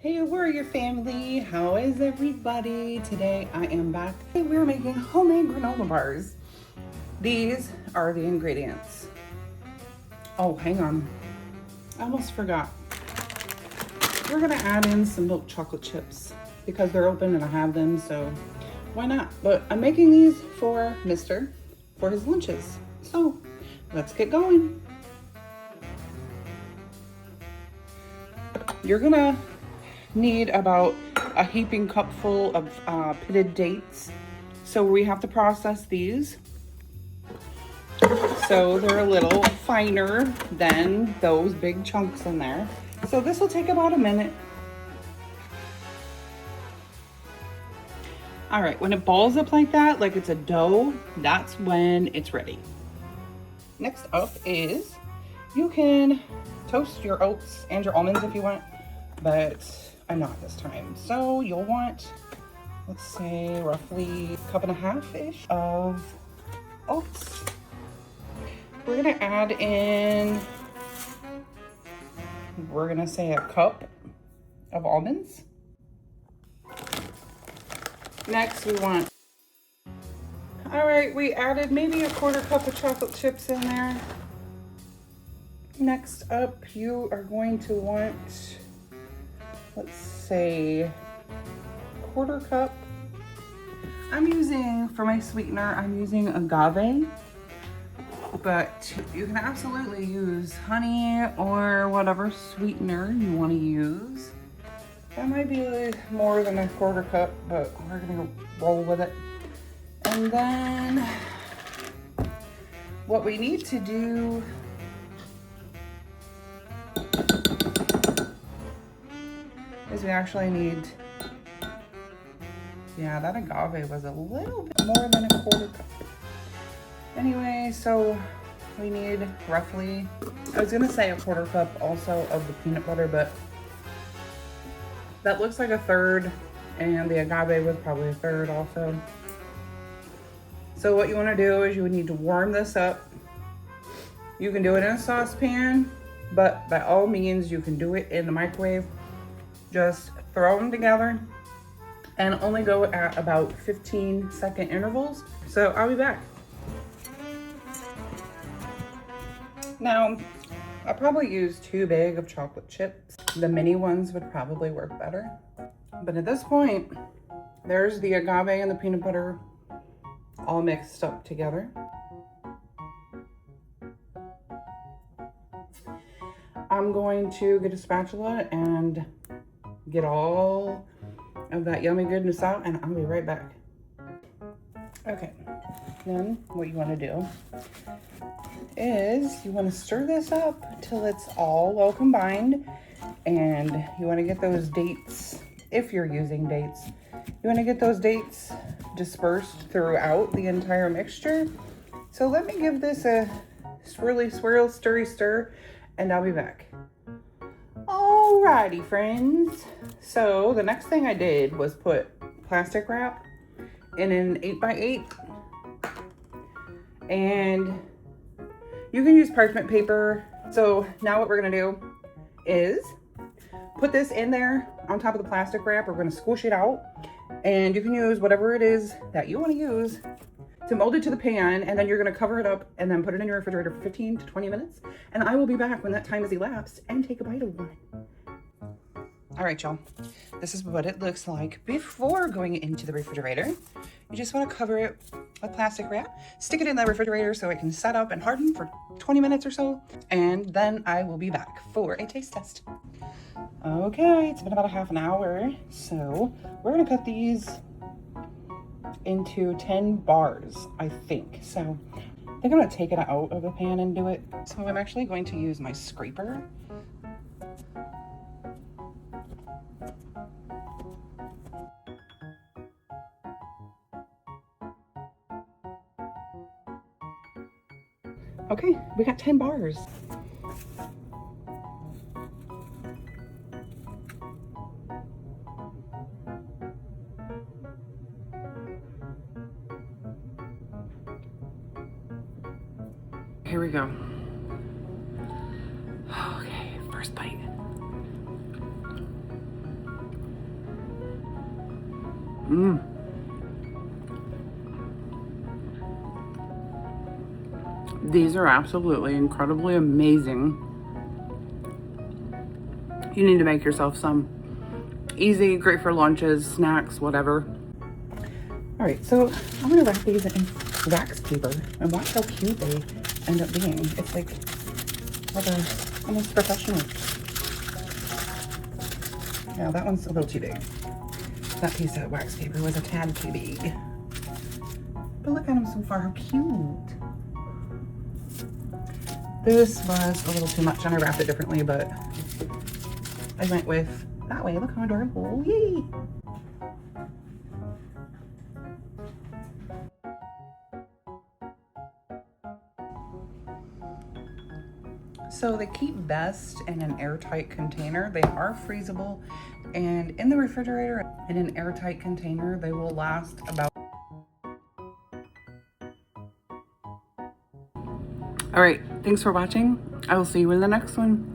Hey, warrior family, how is everybody? Today I am back. We're making homemade granola bars. These are the ingredients. Oh, hang on. I almost forgot. We're gonna add in some milk chocolate chips because they're open and I have them, so why not? But I'm making these for Mister for his lunches. So let's get going. You're gonna need about a heaping cup full of pitted dates. So we have to process these. So they're a little finer than those big chunks in there. So this will take about a minute. All right, when it balls up like that, like it's a dough, that's when it's ready. Next up is you can toast your oats and your almonds if you want, but I'm not this time. So you'll want, let's say roughly a cup and a half-ish of oats. We're gonna add in, we're gonna say a cup of almonds. Next we want, all right, we added maybe a quarter cup of chocolate chips in there. Next up, you are going to want, let's say, quarter cup. I'm using, for my sweetener, I'm using agave, but you can absolutely use honey or whatever sweetener you want to use. That might be more than a quarter cup, but we're gonna roll with it. And then what we need to do is we actually need, yeah, that agave was a little bit more than a quarter cup. Anyway, so we need roughly, I was gonna say a quarter cup also of the peanut butter, but that looks like a third, and the agave was probably a third also. So what you wanna do is you would need to warm this up. You can do it in a saucepan, but by all means, you can do it in the microwave. Just throw them together and only go at about 15-second intervals. So I'll be back. Now, I probably use too big of chocolate chips. The mini ones would probably work better. But at this point, there's the agave and the peanut butter all mixed up together. I'm going to get a spatula and get all of that yummy goodness out, and I'll be right back. Okay, then what you want to do is you want to stir this up till it's all well combined, and you want to get those dates, if you're using dates, you want to get those dates dispersed throughout the entire mixture. So let me give this a swirly swirl, stirry stir, and I'll be back. Alrighty, friends. So the next thing I did was put plastic wrap in an 8x8, and you can use parchment paper. So now what we're gonna do is put this in there on top of the plastic wrap. We're gonna squish it out, and you can use whatever it is that you wanna use to mold it to the pan, and then you're gonna cover it up and then put it in your refrigerator for 15 to 20 minutes. And I will be back when that time has elapsed and take a bite of one. All right, y'all, this is what it looks like before going into the refrigerator. You just wanna cover it with plastic wrap, stick it in the refrigerator so it can set up and harden for 20 minutes or so, and then I will be back for a taste test. Okay, it's been about a half an hour, so we're gonna cut these into 10 bars, I think. So I think I'm gonna take it out of the pan and do it. So I'm actually going to use my scraper. Okay, we got 10 bars. Here we go. Okay, first bite. These are absolutely incredibly amazing. You need to make yourself some. Easy, great for lunches, snacks, whatever. All right, so I'm gonna wrap these in wax paper and watch how cute they end up being. It's like a almost professional. Yeah, that one's a little too big. That piece of wax paper was a tad too big. But look at them so far, how cute. This was a little too much and I wrapped it differently, but I went with that way. Look how adorable. Yay! So they keep best in an airtight container. They are freezable, and in the refrigerator in an airtight container, they will last about. All right, thanks for watching. I will see you in the next one.